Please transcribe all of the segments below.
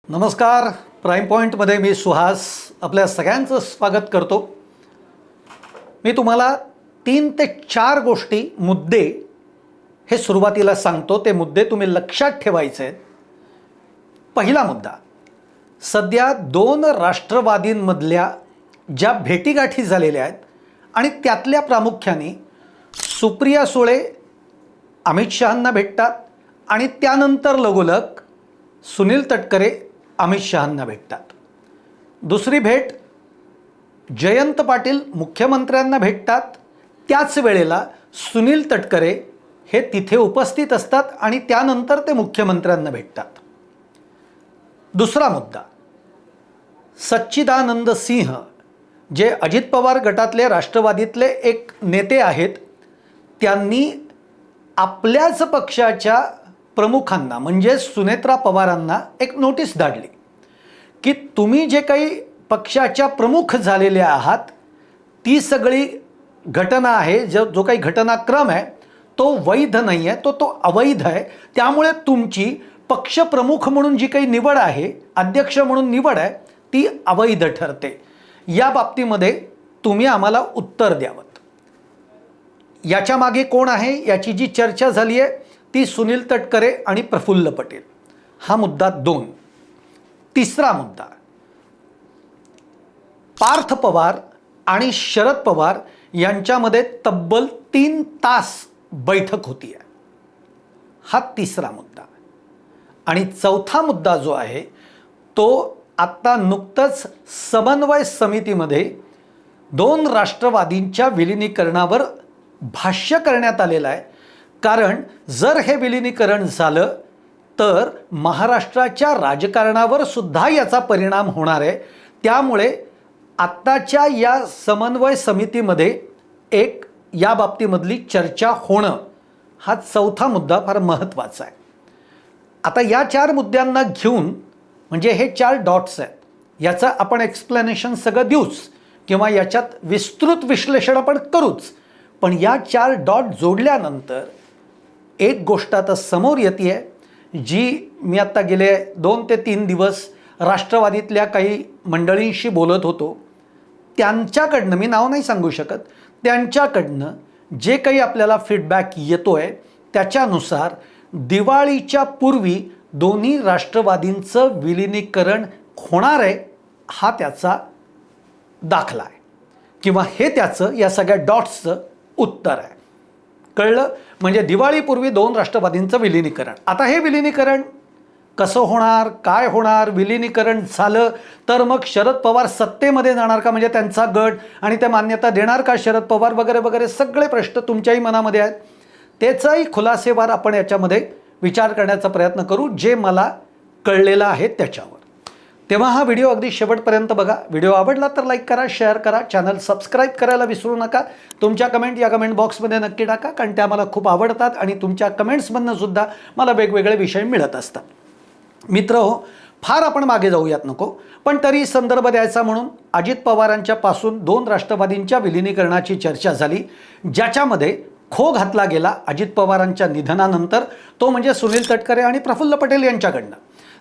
नमस्कार. प्राईम पॉईंटमध्ये मी सुहास आपल्या सगळ्यांचं स्वागत करतो. मी तुम्हाला 3 ते 4 गोष्टी मुद्दे हे सुरुवातीला सांगतो. ते मुद्दे तुम्ही लक्षात ठेवायचे आहेत. पहिला मुद्दा, सध्या 2 राष्ट्रवादींमधल्या ज्या भेटीगाठी झालेल्या आहेत आणि त्यातल्या प्रामुख्याने सुप्रिया सुळे अमित शहांना भेटतात आणि त्यानंतर लगोलग सुनील तटकरे अमित शहांना भेटतात. दुसरी भेट जयंत पाटील मुख्यमंत्र्यांना भेटतात. त्याच वेळेला सुनील तटकरे हे तिथे उपस्थित असतात आणि त्यानंतर ते मुख्यमंत्र्यांना भेटतात. दुसरा मुद्दा, सच्चिदानंद सिंह जे अजित पवार गटातले राष्ट्रवादीतले एक नेते आहेत, त्यांनी आपल्याच पक्षाच्या प्रमुखांना म्हणजे सुनेत्रा पवारांना एक नोटीस धाडली की तुम्ही जे काही पक्षाच्या प्रमुख झालेले आहात ती सगळी घटना आहे, जो काही घटनाक्रम आहे तो वैध नाही आहे, तो अवैध आहे. त्यामुळे तुमची पक्षप्रमुख म्हणून जी काही निवड आहे, अध्यक्ष म्हणून निवड आहे, ती अवैध ठरते. या बाबतीमध्ये तुम्ही आम्हाला उत्तर द्यावं. याच्या मागे कोण आहे याची जी चर्चा झाली आहे ती सुनील तटकरे आणि प्रफुल्ल पटेल. हा मुद्दा 2. तिसरा मुद्दा, पार्थ पवार आणि शरद पवार यांच्यामध्ये तब्बल 3 तास बैठक होती आहे. हा तिसरा मुद्दा. आणि चौथा मुद्दा जो आहे तो आत्ता नुकतंच समन्वय समितीमध्ये 2 राष्ट्रवादींच्या विलिनीकरणावर भाष्य करण्यात आलेलं आहे. कारण जर हे विलिनीकरण झालं तर महाराष्ट्राच्या राजकारणावर सुद्धा याचा परिणाम होणार आहे. त्यामुळे आत्ताच्या या समन्वय समितीमध्ये एक या बाबतीमधली चर्चा होणं हा चौथा मुद्दा फार महत्त्वाचा आहे. आता या 4 मुद्द्यांना घेऊन म्हणजे हे 4 डॉट्स आहेत, याचं आपण एक्सप्लेनेशन सगळं देऊच किंवा याच्यात विस्तृत विश्लेषण आपण करूच. पण या 4 डॉट जोडल्यानंतर एक गोष्ट आता समोर येते आहे, जी मी आत्ता गेले 2 ते 3 दिवस राष्ट्रवादीतल्या काही मंडळींशी बोलत होतो. त्यांच्याकडनं, मी नाव नाही सांगू शकत, त्यांच्याकडनं जे काही आपल्याला फीडबॅक येतो आहे त्याच्यानुसार दिवाळीच्या पूर्वी दोन्ही राष्ट्रवादींचं विलिनीकरण होणार आहे, हा त्याचा दाखला आहे किंवा हे त्याचं या सगळ्या डॉट्सचं उत्तर आहे. कळलं? म्हणजे दिवाळीपूर्वी 2 राष्ट्रवादींचं विलिनीकरण. आता हे विलिनीकरण कसं होणार, काय होणार? विलिनीकरण झालं तर मग शरद पवार सत्तेमध्ये जाणार का, म्हणजे त्यांचा गट, आणि ते मान्यता देणार का शरद पवार, वगैरे वगैरे सगळे प्रश्न तुमच्याही मनामध्ये आहेत. त्याचाही खुलासेवार आपण याच्यामध्ये विचार करण्याचा प्रयत्न करू, जे मला कळलेलं आहे त्याच्यावर. तेव्हा हा व्हिडिओ अगदी शेवटपर्यंत बघा. व्हिडिओ आवडला तर लाईक करा, शेअर करा, चॅनल सबस्क्राईब करायला विसरू नका. तुमच्या कमेंट या कमेंट बॉक्समध्ये नक्की टाका, कारण त्या मला खूप आवडतात आणि तुमच्या कमेंट्समधनं सुद्धा मला वेगवेगळे विषय मिळत असतात. मित्र हो, फार आपण मागे जाऊयात नको, पण तरी संदर्भ द्यायचा म्हणून अजित पवारांच्यापासून 2 राष्ट्रवादींच्या विलिनीकरणाची चर्चा झाली, ज्याच्यामध्ये खो घातला गेला अजित पवारांच्या निधनानंतर, तो म्हणजे सुनील तटकरे आणि प्रफुल्ल पटेल यांच्याकडनं.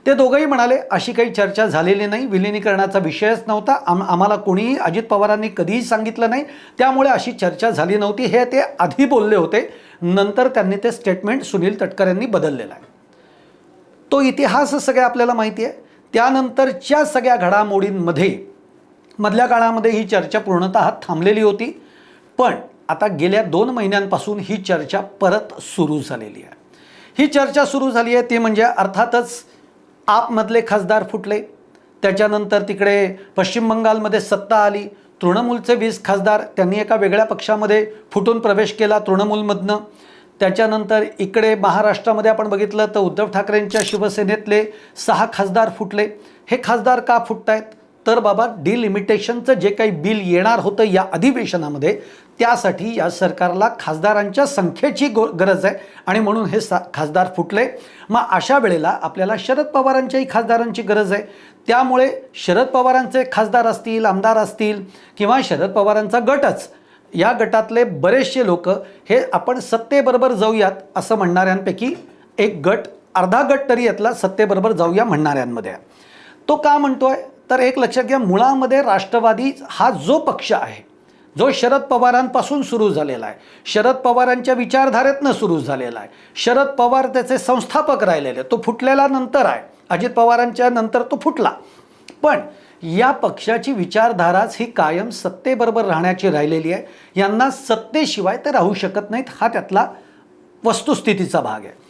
ते दोघंही म्हणाले अशी काही चर्चा झालेली नाही, विलिनीकरणाचा विषयच नव्हता, आम्हाला कोणीही, अजित पवारांनी कधीही सांगितलं नाही, त्यामुळे अशी चर्चा झाली नव्हती, हे ते आधी बोलले होते. नंतर त्यांनी ते स्टेटमेंट सुनील तटकरेंनी बदललेलं आहे. तो इतिहास सगळ्या आपल्याला माहिती आहे. त्यानंतरच्या सगळ्या घडामोडींमध्ये मधल्या काळामध्ये ही चर्चा पूर्णतः थांबलेली होती. पण आता गेल्या 2 महिन्यांपासून ही चर्चा परत सुरू झालेली आहे. ही चर्चा सुरू झाली आहे ती म्हणजे अर्थातच आपमधले खासदार फुटले, त्याच्यानंतर तिकडे पश्चिम बंगालमध्ये सत्ता आली, तृणमूलचे 20 खासदार त्यांनी एका वेगळ्या पक्षामध्ये फुटून प्रवेश केला तृणमूलमधनं. त्याच्यानंतर इकडे महाराष्ट्रामध्ये आपण बघितलं तर उद्धव ठाकरेंच्या शिवसेनेतले 6 खासदार फुटले. हे खासदार का फुटत आहेत? तर बाबा, डिलिमिटेशनचं जे काही बिल येणार होतं या अधिवेशनामध्ये, त्यासाठी या सरकारला खासदारांच्या संख्येची गरज आहे आणि म्हणून हे खासदार फुटले. मग अशा वेळेला आपल्याला शरद पवारांच्याही खासदारांची गरज आहे. त्यामुळे शरद पवारांचे खासदार असतील, आमदार असतील किंवा शरद पवारांचा गटच, या गटातले बरेचसे लोक हे आपण सत्तेबरोबर जाऊयात असं म्हणणाऱ्यांपैकी एक गट, अर्धा गट तरी यातला सत्तेबरोबर जाऊया म्हणणाऱ्यांमध्ये आहे. तो का म्हणतोय तर एक लक्षात घ्या, मुळामध्ये राष्ट्रवादी हा जो पक्ष आहे, जो शरद पवारांपासून सुरू झालेला आहे, शरद पवारांच्या विचारधारेतनं सुरू झालेला आहे, शरद पवार त्याचे संस्थापक राहिलेले, तो फुटलेला नंतर आहे, अजित पवारांच्या नंतर तो फुटला, पण या पक्षाची विचारधाराच ही कायम सत्तेबरोबर राहण्याची राहिलेली आहे. यांना सत्तेशिवाय ते राहू शकत नाहीत, हा त्यातला वस्तुस्थितीचा भाग आहे.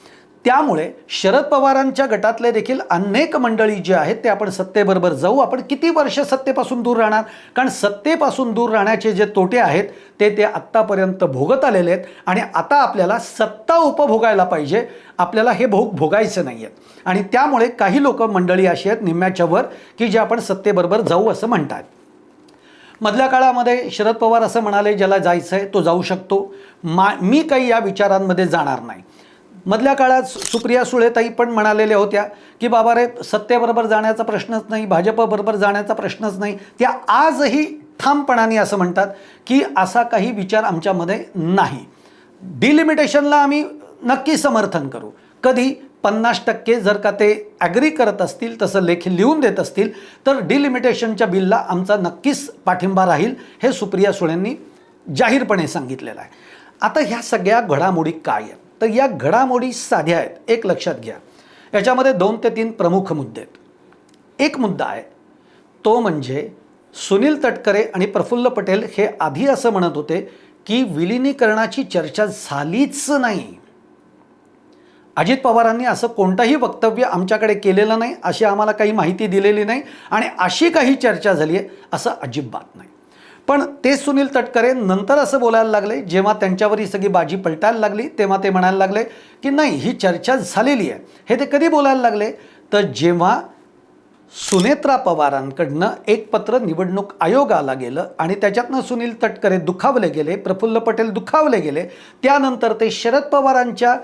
त्यामुळे शरद पवारांच्या गटातले देखील अनेक मंडळी जे आहेत ते आपण सत्तेबरोबर जाऊ, आपण किती वर्ष सत्तेपासून दूर राहणार, कारण सत्तेपासून दूर राहण्याचे जे तोटे आहेत ते आत्तापर्यंत भोगत आलेले आहेत आणि आता आपल्याला सत्ता उपभोगायला पाहिजे, आपल्याला हे भोग भोगायचे नाही आहेत. आणि त्यामुळे काही लोक मंडळी अशी आहेत निम्म्याच्या वर की जे आपण सत्तेबरोबर जाऊ असं म्हणतात. मधल्या काळामध्ये शरद पवार असं म्हणाले, ज्याला जायचं आहे तो जाऊ शकतो, मी काही या विचारांमध्ये जाणार नाही. मधल्या काळात सुप्रिया सुळेताई पण म्हणालेल्या होत्या की बाबा रे, सत्तेबरोबर जाण्याचा प्रश्नच नाही, भाजपबरोबर जाण्याचा प्रश्नच नाही. त्या आजही ठामपणाने असं म्हणतात की असा काही विचार आमच्यामध्ये नाही. डिलिमिटेशनला आम्ही नक्की समर्थन करू. कधी 50% जर का ते ॲग्री करत असतील, तसं लेख लिहून देत असतील तर डिलिमिटेशनच्या बिलला आमचा नक्कीच पाठिंबा राहील, हे सुप्रिया सुळेंनी जाहीरपणे सांगितलेलं आहे. आता ह्या सगळ्या घडामोडी काय आहेत तर या घडामोडी साध्या आहेत, एक लक्षात घ्या. याच्यामध्ये 2 ते 3 प्रमुख मुद्दे आहेत. एक मुद्दा आहे तो म्हणजे सुनील तटकरे आणि प्रफुल्ल पटेल हे आधी असं म्हणत होते की विलिनीकरणाची चर्चा झालीच नाही. अजित पवारांनी असं कोणतंही वक्तव्य आमच्याकडे केलेलं नाही, अशी आम्हाला काही माहिती दिलेली नाही आणि अशी काही चर्चा झाली आहे असं अजिबात नाही. पण ते सुनील तटकरे नंतर असं बोलायला लागले, जेव्हा त्यांच्यावर ही सगळी बाजी पलटायला लागली तेव्हा ते म्हणायला लागले की नाही, ही चर्चा झालेली आहे. हे ते कधी बोलायला लागले तर जेव्हा सुनेत्रा पवारांकडनं एक पत्र निवडणूक आयोगाला गेलं आणि त्याच्यातनं सुनील तटकरे दुखावले गेले, प्रफुल्ल पटेल दुखावले गेले. त्यानंतर ते शरद पवारांच्या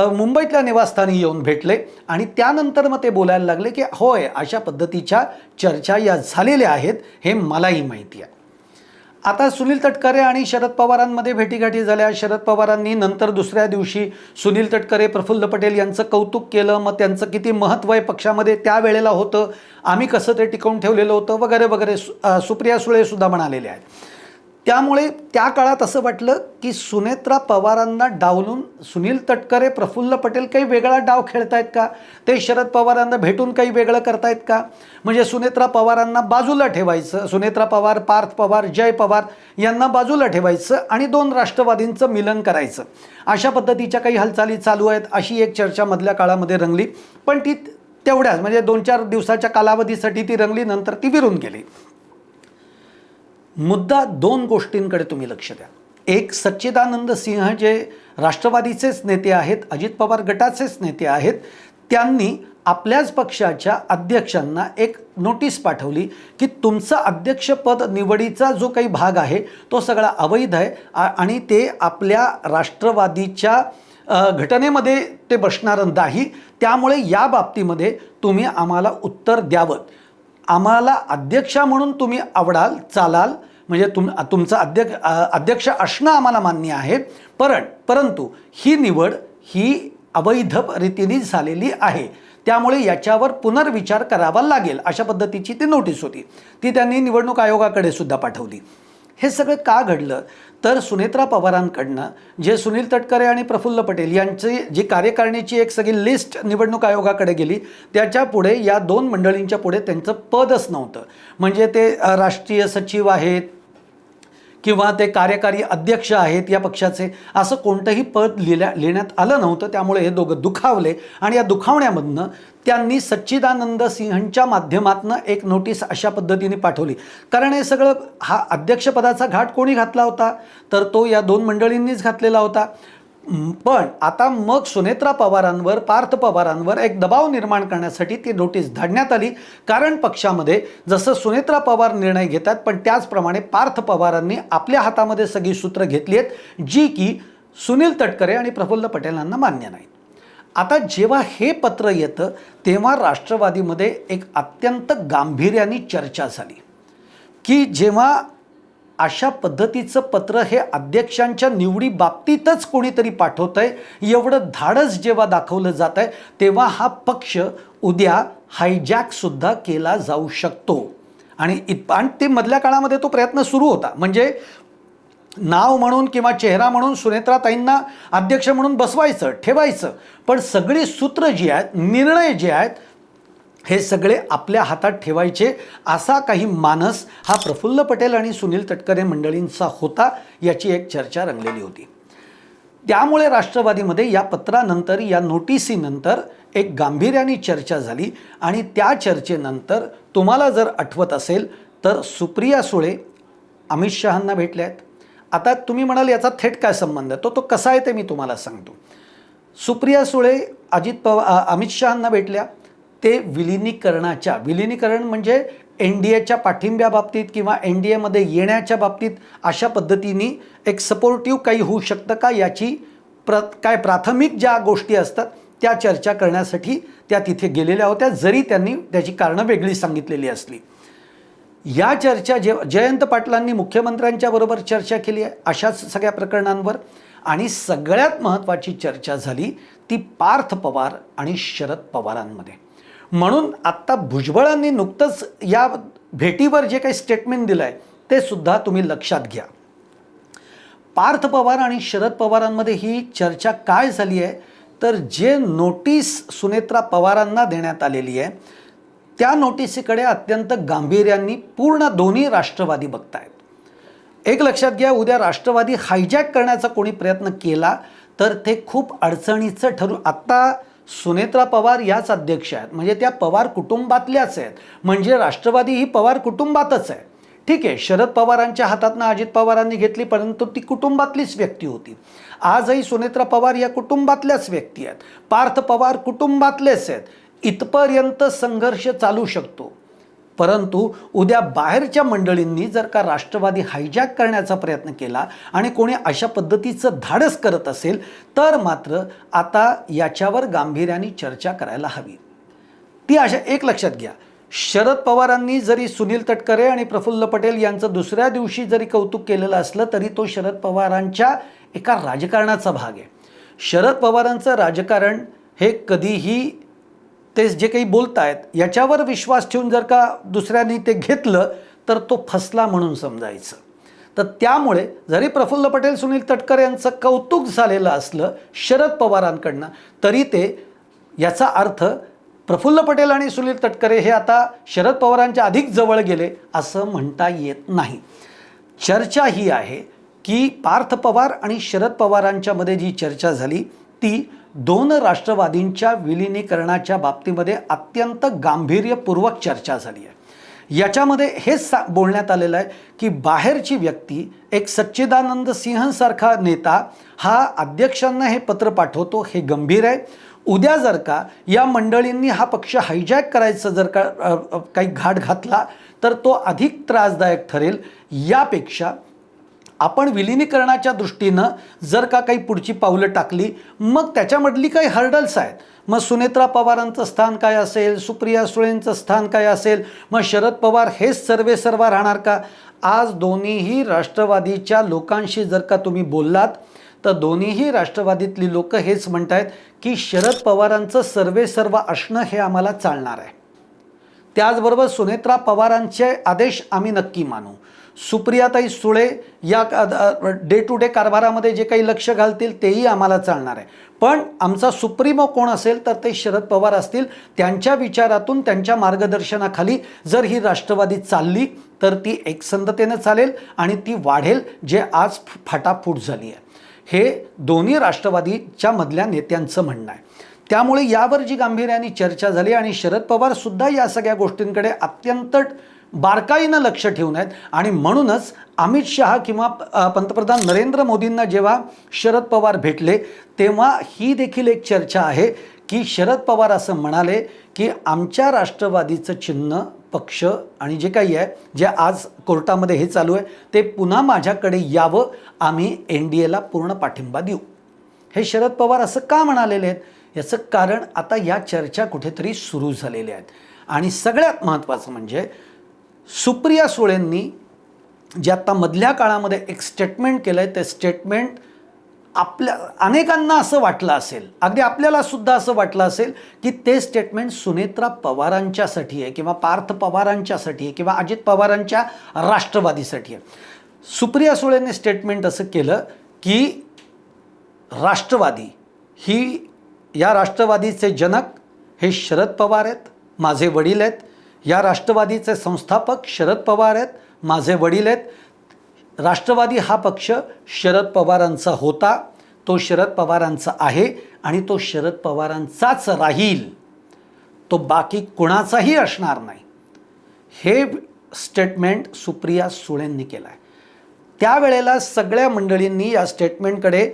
मुंबईतल्या निवासस्थानी येऊन भेटले आणि त्यानंतर मग ते बोलायला लागले की होय, अशा पद्धतीच्या चर्चा या झालेल्या आहेत, हे मलाही माहिती आहे. आता सुनील तटकरे आणि शरद पवारांमध्ये भेटीगाठी झाल्या. शरद पवारांनी नंतर दुसऱ्या दिवशी सुनील तटकरे, प्रफुल्ल पटेल यांचं कौतुक केलं, मग त्यांचं किती महत्त्व आहे पक्षामध्ये त्यावेळेला होतं, आम्ही कसं ते टिकवून ठेवलेलं होतं वगैरे वगैरे सुप्रिया सुळेसुद्धा म्हणालेले आहेत. त्यामुळे त्या काळात असं वाटलं की सुनेत्रा पवारांना डावलून सुनील तटकरे, प्रफुल्ल पटेल काही वेगळा डाव खेळतायत का, ते शरद पवारांना भेटून काही वेगळं करतायत का, म्हणजे सुनेत्रा पवारांना बाजूला ठेवायचं, सुनेत्रा पवार, पार्थ पवार, जय पवार यांना बाजूला ठेवायचं आणि 2 राष्ट्रवादींचं मिलन करायचं, अशा पद्धतीच्या काही हालचाली चालू आहेत, अशी एक चर्चा मधल्या काळामध्ये रंगली. पण ती तेवढ्याच म्हणजे 2-4 दिवसाच्या कालावधीसाठी ती रंगली, नंतर ती विरून गेली. मुद्दा 2 गोष्टींकडे तुम्ही लक्ष द्या. एक, सच्चिदानंद सिंह जे राष्ट्रवादीचेच नेते आहेत, अजित पवार गटाचेच नेते आहेत, त्यांनी आपल्याच पक्षाच्या अध्यक्षांना एक नोटीस पाठवली की तुमचं अध्यक्षपद निवडीचा जो काही भाग आहे तो सगळा अवैध आहे आणि ते आपल्या राष्ट्रवादीच्या घटनेमध्ये ते बसणार नाही. त्यामुळे या बाबतीमध्ये तुम्ही आम्हाला उत्तर द्यावं. आम्हाला अध्यक्षा म्हणून तुम्ही आवडाल, चालाल, म्हणजे तुमचं अध्यक्ष असणं आम्हाला मान्य आहे, परंतु ही निवड ही अवैध रीतीने झालेली आहे, त्यामुळे याच्यावर पुनर्विचार करावा लागेल, अशा पद्धतीची ती नोटीस होती. ती त्यांनी निवडणूक आयोगाकडे सुद्धा पाठवली. हे सगळं का घडलं तर सुनेत्रा पवारांकडनं जे सुनील तटकरे आणि प्रफुल्ल पटेल यांची जी कार्यकारिणीची एक सगळी लिस्ट निवडणूक आयोगाकडे गेली, त्याच्या पुढे या 2 मंडळींच्या पुढे त्यांचं पदच नव्हतं. म्हणजे ते राष्ट्रीय सचिव आहेत किंवा ते कार्यकारी अध्यक्ष आहेत या पक्षाचे, असं कोणतंही पद लिहिण्यात आलं नव्हतं. त्यामुळे हे दोघं दुखावले आणि या दुखावण्यामधनं त्यांनी सच्चिदानंद सिंहच्या माध्यमातून एक नोटीस अशा पद्धतीने पाठवली. कारण हे सगळं हा अध्यक्षपदाचा घाट कोणी घातला होता तर तो या 2 मंडळींनीच घातलेला होता. पण आता मग सुनेत्रा पवारांवर, पार्थ पवारांवर एक दबाव निर्माण करण्यासाठी ती नोटीस धाडण्यात आली. कारण पक्षामध्ये जसं सुनेत्रा पवार निर्णय घेतात पण त्याचप्रमाणे पार्थ पवारांनी आपल्या हातामध्ये सगळी सूत्र घेतली आहेत, जी की सुनील तटकरे आणि प्रफुल्ल पटेलांना मान्य नाही. आता जेव्हा हे पत्र येतं तेव्हा राष्ट्रवादीमध्ये एक अत्यंत गांभीर्याने चर्चा झाली की जेव्हा अशा पद्धतीचं पत्र हे अध्यक्षांच्या निवडी बाबतीतच कोणीतरी पाठवतंय, एवढं धाडस जेव्हा दाखवलं जात आहे तेव्हा हा पक्ष उद्या हायजॅकसुद्धा केला जाऊ शकतो. आणि ते मधल्या काळामध्ये तो प्रयत्न सुरू होता. म्हणजे नाव म्हणून किंवा चेहरा म्हणून सुनेत्राताईंना अध्यक्ष म्हणून बसवायचं, ठेवायचं, पण सगळी सूत्र जी आहेत, निर्णय जे आहेत, हे सगळे आपल्या हातात ठेवायचे, असा काही मानस हा प्रफुल्ल पटेल आणि सुनील तटकरे मंडळींचा होता, याची एक चर्चा रंगलेली होती. त्यामुळे राष्ट्रवादीमध्ये या पत्रानंतर, या नोटिसीनंतर एक गांभीर्याने चर्चा झाली. आणि त्या चर्चेनंतर तुम्हाला जर आठवत असेल तर सुप्रिया सुळे अमित शहांना भेटल्या आहेत. आता तुम्ही म्हणाल याचा थेट काय संबंध आहे, तो कसा आहे ते मी तुम्हाला सांगतो. सुप्रिया सुळे अमित शहांना भेटल्या. ते विलिनीकरण म्हणजे NDAच्या पाठिंब्याबाबतीत किंवा NDAमध्ये येण्याच्या बाबतीत अशा पद्धतीने एक सपोर्टिव्ह काही होऊ शकतं का, याची काय प्राथमिक ज्या गोष्टी असतात त्या चर्चा करण्यासाठी त्या तिथे गेलेल्या होत्या, जरी त्यांनी त्याची कारणं वेगळी सांगितलेली असली. या चर्चा जयंत पाटलांनी मुख्यमंत्र्यांच्या बरोबर चर्चा केली आहे अशाच सगळ्या प्रकरणांवर. आणि सगळ्यात महत्त्वाची चर्चा झाली ती पार्थ पवार आणि शरद पवारांमध्ये. म्हणून आत्ता भुजबळांनी नुकतंच या भेटीवर जे काही स्टेटमेंट दिलं आहे ते सुद्धा तुम्ही लक्षात घ्या. पार्थ पवार आणि शरद पवारांमध्ये ही चर्चा काय झाली आहे तर जे नोटीस सुनेत्रा पवारांना देण्यात आलेली आहे त्या नोटिसीकडे अत्यंत गांभीर्याने पूर्ण दोन्ही राष्ट्रवादी बघतायत. एक लक्षात घ्या, उद्या राष्ट्रवादी हायजॅक करण्याचा कोणी प्रयत्न केला तर ते खूप अडचणीचं ठरू. आत्ता सुनेत्रा पवार याच अध्यक्ष आहेत, म्हणजे त्या पवार कुटुंबातल्याच आहेत, म्हणजे राष्ट्रवादी ही पवार कुटुंबातच आहे. ठीक आहे, शरद पवारांच्या हातातनं अजित पवारांनी घेतली, परंतु ती कुटुंबातलीच व्यक्ती होती. आजही सुनेत्रा पवार या कुटुंबातल्याच व्यक्ती आहेत, पार्थ पवार कुटुंबातलेच आहेत. इथपर्यंत संघर्ष चालू शकतो. परंतु उद्या बाहेरच्या मंडळींनी जर का राष्ट्रवादी हायजॅक करण्याचा प्रयत्न केला आणि कोणी अशा पद्धतीचं धाडस करत असेल तर मात्र आता याच्यावर गांभीर्याने चर्चा करायला हवी. ती अशा एक लक्षात घ्या, शरद पवारांनी जरी सुनील तटकरे आणि प्रफुल्ल पटेल यांचं दुसऱ्या दिवशी जरी कौतुक केलेलं असलं तरी तो शरद पवारांच्या एका राजकारणाचा भाग आहे. शरद पवारांचं राजकारण हे कधीही ते जे काही बोलतायत याच्यावर विश्वास ठेवून जर का दुसऱ्यांनी ते घेतलं तर तो फसला म्हणून समजायचं. तर त्यामुळे जरी प्रफुल्ल पटेल सुनील तटकरे यांचं कौतुक झालेलं असलं शरद पवारांकडनं तरी ते याचा अर्थ प्रफुल्ल पटेल आणि सुनील तटकरे हे आता शरद पवारांच्या अधिक जवळ गेले असं म्हणता येत नाही. चर्चा ही आहे की पार्थ पवार आणि शरद पवारांच्यामध्ये जी चर्चा झाली ती दोन राष्ट्रवादींच्या विलिनीकरणाच्या बाबतीमध्ये अत्यंत गांभीर्यपूर्वक चर्चा झाली आहे. याच्यामध्ये हेच बोलण्यात आलेलं आहे की बाहेरची व्यक्ती एक सच्चिदानंद सिंहसारखा नेता हा अध्यक्षांना हे पत्र पाठवतो, हे गंभीर आहे. उद्या जर का या मंडळींनी हा पक्ष हायजॅक करायचं जर का काही घाट घातला तर तो अधिक त्रासदायक ठरेल. यापेक्षा आपण विलिनीकरणाच्या दृष्टीनं जर का काही पुढची पावलं टाकली मग त्याच्यामधली काही हर्डल्स आहेत, मग सुनेत्रा पवारांचं स्थान काय असेल, सुप्रिया सुळेंचं स्थान काय असेल, मग शरद पवार हेच सर्वेसर्वा राहणार का. आज दोन्हीही राष्ट्रवादीच्या लोकांशी जर का तुम्ही बोललात तर दोन्हीही राष्ट्रवादीतली लोक हेच म्हणत आहेत की शरद पवारांचं सर्वेसर्वा असणं हे आम्हाला चालणार आहे. त्याचबरोबर सुनेत्रा पवारांचे आदेश आम्ही नक्की मानू. सुप्रियाताई सुळे या डे टू डे कारभारामध्ये जे काही लक्ष घालतील तेही आम्हाला चालणार आहे. पण आमचा सुप्रीमो कोण असेल तर ते शरद पवार असतील. त्यांच्या विचारातून त्यांच्या मार्गदर्शनाखाली जर ही राष्ट्रवादी चालली तर ती एकसंधतेनं चालेल आणि ती वाढेल, जे आज फाटाफूट झाली आहे. हे दोन्ही राष्ट्रवादीच्या मधल्या नेत्यांचं म्हणणं आहे. त्यामुळे यावर जी गांभीर्याने चर्चा झाली आणि शरद पवार सुद्धा या सगळ्या गोष्टींकडे अत्यंत बारकाईनं लक्ष ठेवून आहेत. आणि म्हणूनच अमित शहा किंवा पंतप्रधान नरेंद्र मोदींना जेव्हा शरद पवार भेटले तेव्हा ही देखील एक चर्चा आहे की शरद पवार असं म्हणाले की आमच्या राष्ट्रवादीचं चिन्ह, पक्ष आणि जे काही आहे, जे आज कोर्टामध्ये हे चालू आहे ते पुन्हा माझ्याकडे यावं, आम्ही NDAला पूर्ण पाठिंबा देऊ. हे शरद पवार असं का म्हणालेले आहेत याचं कारण आता या चर्चा कुठेतरी सुरू झालेल्या आहेत. आणि सगळ्यात महत्त्वाचं म्हणजे सुप्रिया सुळेंनी जे आत्ता मधल्या काळामध्ये एक स्टेटमेंट केलं आहे, ते स्टेटमेंट आपल्या अनेकांना असं वाटलं असेल, अगदी आपल्याला सुद्धा असं वाटलं असेल की ते स्टेटमेंट सुनेत्रा पवारांच्यासाठी आहे किंवा पार्थ पवारांच्यासाठी आहे किंवा अजित पवारांच्या राष्ट्रवादीसाठी आहे. सुप्रिया सुळेने स्टेटमेंट असं केलं की राष्ट्रवादी ही, या राष्ट्रवादीचे जनक हे शरद पवार आहेत, माझे वडील आहेत. या राष्ट्रवादीचे संस्थापक शरद पवार आहेत, माझे वडील आहेत. राष्ट्रवादी हा पक्ष शरद पवारांचा होता, तो शरद पवारांचा आहे आणि तो शरद पवारांचाच राहील, तो बाकी कोणाचाही असणार नाही. हे स्टेटमेंट सुप्रिया सुळेंनी केलं आहे. त्यावेळेला सगळ्या मंडळींनी या स्टेटमेंटकडे,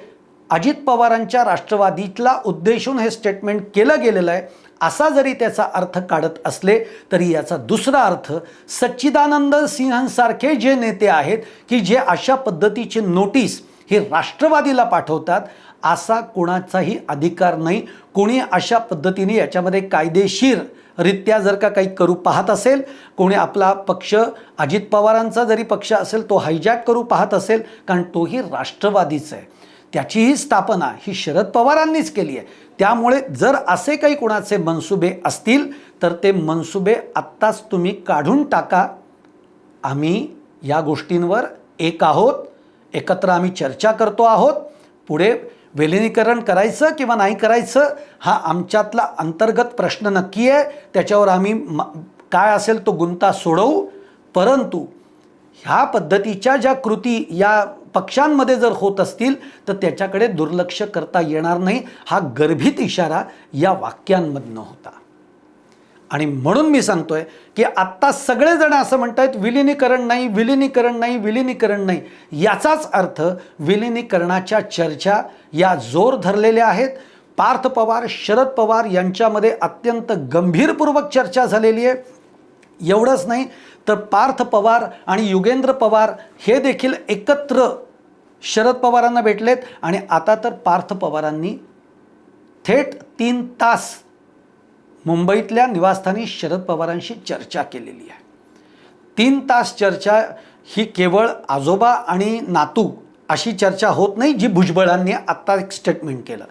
अजित पवारांच्या राष्ट्रवादीतला उद्देशून हे स्टेटमेंट केलं गेलेलं आहे असा जरी त्याचा अर्थ काढत असले तरी याचा दुसरा अर्थ, सच्चिदानंद सिंहांसारखे जे नेते आहेत की जे अशा पद्धतीची नोटीस ही राष्ट्रवादीला पाठवतात, असा कोणाचाही अधिकार नाही. कोणी अशा पद्धतीने याच्यामध्ये कायदेशीररित्या जर का काही करू पाहत असेल, कोणी आपला पक्ष, अजित पवारांचा जरी पक्ष असेल, तो हायजॅक करू पाहत असेल, कारण तोही राष्ट्रवादीच आहे, त्याचीही स्थापना ही शरद पवारांनीच केली आहे. त्यामुळे जर असे काही कोणाचे मनसुबे असतील तर ते मनसुबे आत्ताच तुम्ही काढून टाका. आम्ही या गोष्टींवर एक आहोत, एकत्र आम्ही चर्चा करतो आहोत. पुढे विलिनीकरण करायचं किंवा नाही करायचं हा आमच्यातला अंतर्गत प्रश्न नक्की आहे, त्याच्यावर आम्ही काय असेल तो गुंता सोडवू. परंतु ह्या पद्धतीच्या ज्या कृती या पक्षांमध्ये जर होत असतील तर त्याच्याकडे दुर्लक्ष करता येणार नाही, हा गर्भित इशारा या वाक्यांमधनं होता. आणि म्हणून मी सांगतोय की आत्ता सगळेजण असं म्हणतायत विलिनीकरण नाही, विलिनीकरण नाही, विलिनीकरण नाही. याचाच अर्थ विलिनीकरणाच्या चर्चा या जोर धरलेल्या आहेत. पार्थ पवार, शरद पवार यांच्यामध्ये अत्यंत गंभीरपूर्वक चर्चा झालेली आहे. एवढंच नाही तर पार्थ पवार आणि युगेंद्र पवार हे देखील एकत्र शरद पवारांना भेटलेत आणि आता तर पार्थ पवारांनी थेट 3 तास मुंबईतल्या निवासस्थानी शरद पवारांशी चर्चा केलेली आहे. 3 तास चर्चा ही केवळ आजोबा आणि नातू अशी चर्चा होत नाही, जी भुजबळांनी आत्ता एक स्टेटमेंट केलं.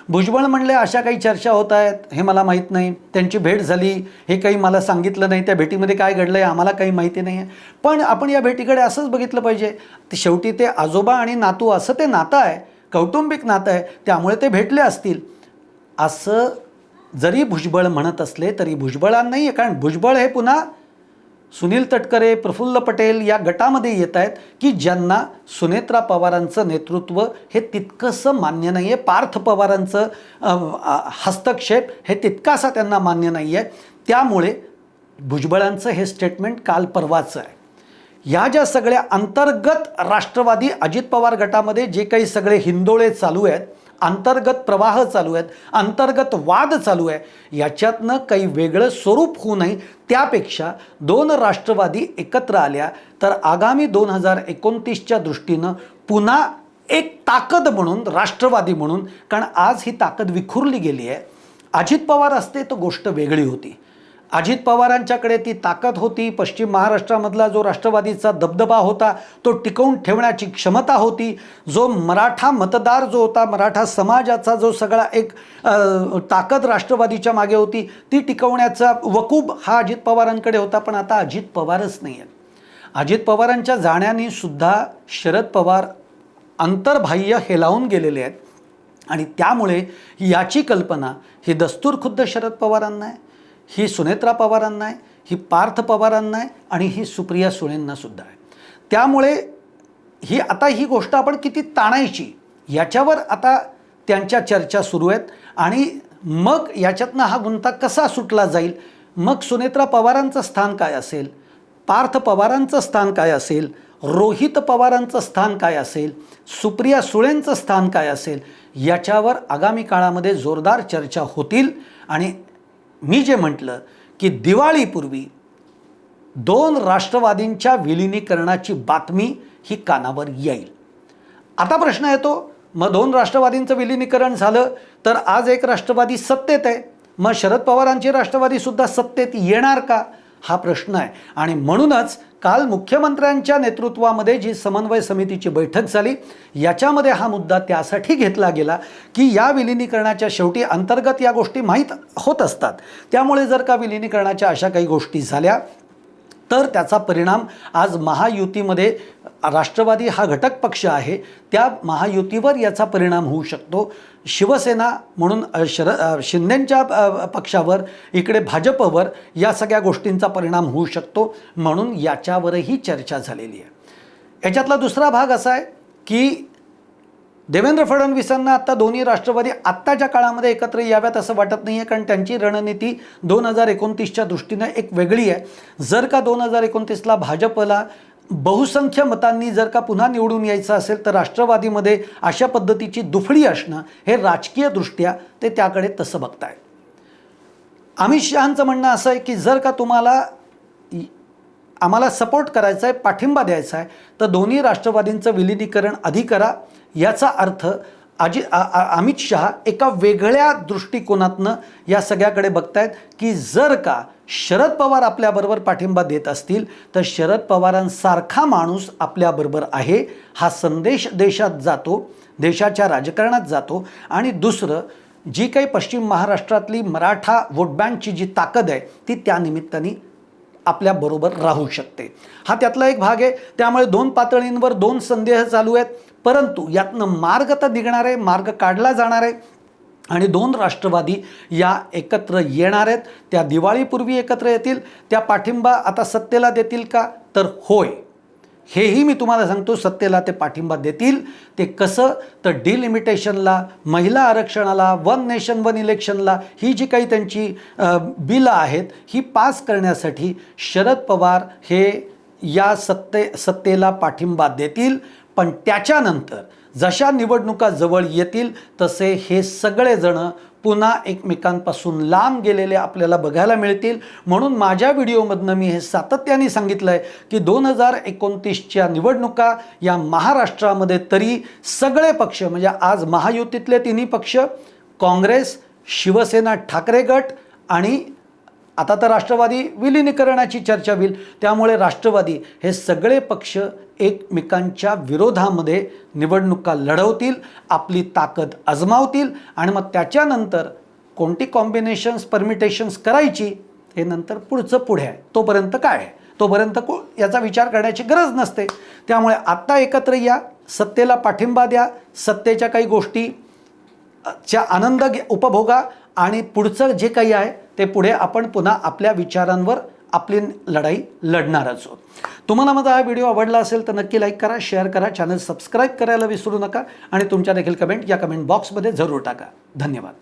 भुजबळ म्हणले अशा काही चर्चा होत आहेत हे मला माहीत नाही, त्यांची भेट झाली हे काही मला सांगितलं नाही, त्या भेटीमध्ये काय घडलं आहे आम्हाला काही माहिती नाही आहे. पण आपण या भेटीकडे असंच बघितलं पाहिजे, शेवटी ते आजोबा आणि नातू असं ते नातं आहे, कौटुंबिक नातं आहे, त्यामुळे ते भेटले असतील असं जरी भुजबळ म्हणत असले तरी भुजबळांना नाही आहे. कारण भुजबळ हे पुन्हा सुनील तटकरे, प्रफुल्ल पटेल या गटामध्ये येत आहेत की ज्यांना सुनेत्रा पवारांचं नेतृत्व हे तितकंसं मान्य नाही आहे, पार्थ पवारांचं हस्तक्षेप हे तितकासा त्यांना मान्य नाही आहे. त्यामुळे भुजबळांचं हे स्टेटमेंट काल परवाचं आहे. या ज्या सगळ्या अंतर्गत राष्ट्रवादी अजित पवार गटामध्ये जे काही सगळे हिंदोळे चालू आहेत, अंतर्गत प्रवाह चालू आहेत, अंतर्गत वाद चालू आहे, याच्यातनं काही वेगळं स्वरूप होऊ नये, त्यापेक्षा 2 राष्ट्रवादी एकत्र आल्या तर आगामी 2029च्या दृष्टीनं पुन्हा एक ताकद म्हणून, राष्ट्रवादी म्हणून, कारण आज ही ताकद विखुरली गेली आहे. अजित पवार असते तर गोष्ट वेगळी होती. अजित पवारांच्याकडे ती ताकद होती, पश्चिम महाराष्ट्रामधला जो राष्ट्रवादीचा दबदबा होता तो टिकवून ठेवण्याची क्षमता होती, जो मराठा मतदार जो होता, मराठा समाजाचा जो सगळा एक ताकद राष्ट्रवादीच्या मागे होती, ती टिकवण्याचा वकूब हा अजित पवारांकडे होता. पण आता अजित पवारच नाही आहेत. अजित पवारांच्या जाण्याने सुद्धा शरद पवार अंतर्बाह्य हेलावून गेलेले आहेत आणि त्यामुळे याची कल्पना ही दस्तूरखुद्द शरद पवारांना आहे, ही सुनेत्रा पवारांना आहे, ही पार्थ पवारांना आहे आणि ही सुप्रिया सुळेंना सुद्धा आहे. त्यामुळे ही गोष्ट आपण किती ताणायची याच्यावर आता त्यांच्या चर्चा सुरू आहेत आणि मग याच्यातनं हा गुंता कसा सुटला जाईल, मग सुनेत्रा पवारांचं स्थान काय असेल, पार्थ पवारांचं स्थान काय असेल, रोहित पवारांचं स्थान काय असेल, सुप्रिया सुळेंचं स्थान काय असेल, याच्यावर आगामी काळामध्ये जोरदार चर्चा होतील. आणि मी जे म्हटलं की दिवाळीपूर्वी 2 राष्ट्रवादींच्या विलिनीकरणाची बातमी ही कानावर येईल. आता प्रश्न येतो, मग 2 राष्ट्रवादींचं विलिनीकरण झालं तर आज एक राष्ट्रवादी सत्तेत आहे, मग शरद पवारांची राष्ट्रवादीसुद्धा सत्तेत येणार का, हा प्रश्न आहे. आणि म्हणूनच काल मुख्यमंत्र्यांच्या नेतृत्वामध्ये जी समन्वय समितीची बैठक झाली याच्यामध्ये हा मुद्दा त्यासाठी घेतला गेला की या विलिनीकरणाच्या शेवटी अंतर्गत या गोष्टी माहीत होत असतात. त्यामुळे जर का विलिनीकरणाच्या अशा काही गोष्टी झाल्या तर त्याचा परिणाम आज महायुतीमध्ये राष्ट्रवादी हा घटक पक्ष आहे त्या महायुतीवर याचा परिणाम होऊ शकतो. शिवसेना म्हणून शिंदेंच्या पक्षावर, इकडे भाजपवर या सगळ्या गोष्टींचा परिणाम होऊ शकतो. म्हणून याच्यावरही चर्चा झालेली आहे. याच्यातला दुसरा भाग असा आहे की देवेंद्र फडणवीसांना आत्ता दोन्ही राष्ट्रवादी आत्ताच्या काळामध्ये एकत्र याव्यात असं वाटत नाही आहे, कारण त्यांची रणनीती 2029च्या दृष्टीनं एक वेगळी आहे. जर का 2029ला भाजपला बहुसंख्य मतांनी जर का पुन्हा निवडून यायचं असेल तर राष्ट्रवादीमध्ये अशा पद्धतीची दुफळी असणं हे राजकीयदृष्ट्या ते त्याकडे तसं बघतायत. अमित शहांचं म्हणणं असं आहे की जर का तुम्हाला आम्हाला सपोर्ट करायचा आहे, पाठिंबा द्यायचा आहे तर दोन्ही राष्ट्रवादींचं विलिनीकरण आधी करा. याचा अर्थ अमित शहा एका वेगळ्या दृष्टिकोनातनं या सगळ्याकडे बघतायत की जर का शरद पवार आपल्याबरोबर पाठिंबा देत असतील तर शरद पवारांसारखा माणूस आपल्याबरोबर आहे हा संदेश देशात जातो, देशाच्या राजकारणात जातो. आणि दुसरं, जी काही पश्चिम महाराष्ट्रातली मराठा वोट बँकची जी ताकद आहे ती त्यानिमित्ताने आपल्याबरोबर राहू शकते. हा त्यातला एक भाग आहे. त्यामुळे दोन पातळींवर दोन संदेह चालू आहेत. परंतु यातनं मार्ग तर निघणार आहे, मार्ग काढला जाणार आहे आणि दोन राष्ट्रवादी या एकत्र येणार आहेत. त्या दिवाळीपूर्वी एकत्र येतील. त्या पाठिंबा आता सत्तेला देतील का? तर होय, हेही मी तुम्हाला सांगतो, सत्तेला ते पाठिंबा देतील. ते कसं? तर डिलिमिटेशनला, महिला आरक्षणाला, वन नेशन वन इलेक्शनला, ही जी काही त्यांची बिलं आहेत ही पास करण्यासाठी शरद पवार हे या सत्तेला पाठिंबा देतील. पण त्याच्यानंतर जशा निवडणुका जवळ येतील तसे हे सगळेजण पुन्हा एकमेकांपासून लांब गेलेले आपल्याला बघायला मिळतील. म्हणून माझ्या व्हिडिओमधनं मी हे सातत्याने सांगितलं आहे की 2029च्या निवडणुका या महाराष्ट्रामध्ये तरी सगळे पक्ष, म्हणजे आज महायुतीतले तिन्ही पक्ष, काँग्रेस, शिवसेना, ठाकरे गट आणि आता तर राष्ट्रवादी विलिनीकरणाची चर्चा होईल. त्यामुळे राष्ट्रवादी हे सगळे पक्ष एकमेकांच्या विरोधामध्ये निवडणुका लढवतील, आपली ताकद आजमावतील आणि मग त्याच्यानंतर कोणती कॉम्बिनेशन्स, परमिटेशन्स करायची हे नंतर पुढचं पुढे आहे. तोपर्यंत काय आहे, तोपर्यंत याचा विचार करण्याची गरज नसते. त्यामुळे आत्ता एकत्र या, सत्तेला पाठिंबा द्या, सत्तेच्या काही गोष्टीच्या आनंद उपभोगा आणि पुढचं जे काही आहे ते पुढे आपण पुन्हा आपल्या विचारांवर आपली लढाई लढणारच आहोत. तुम्हाला माझा हा व्हिडिओ आवडला असेल तर नक्की लाईक करा, शेअर करा, चॅनल सबस्क्राईब करायला विसरू नका आणि तुमच्या देखील कमेंट या कमेंट बॉक्समध्ये जरूर टाका. धन्यवाद.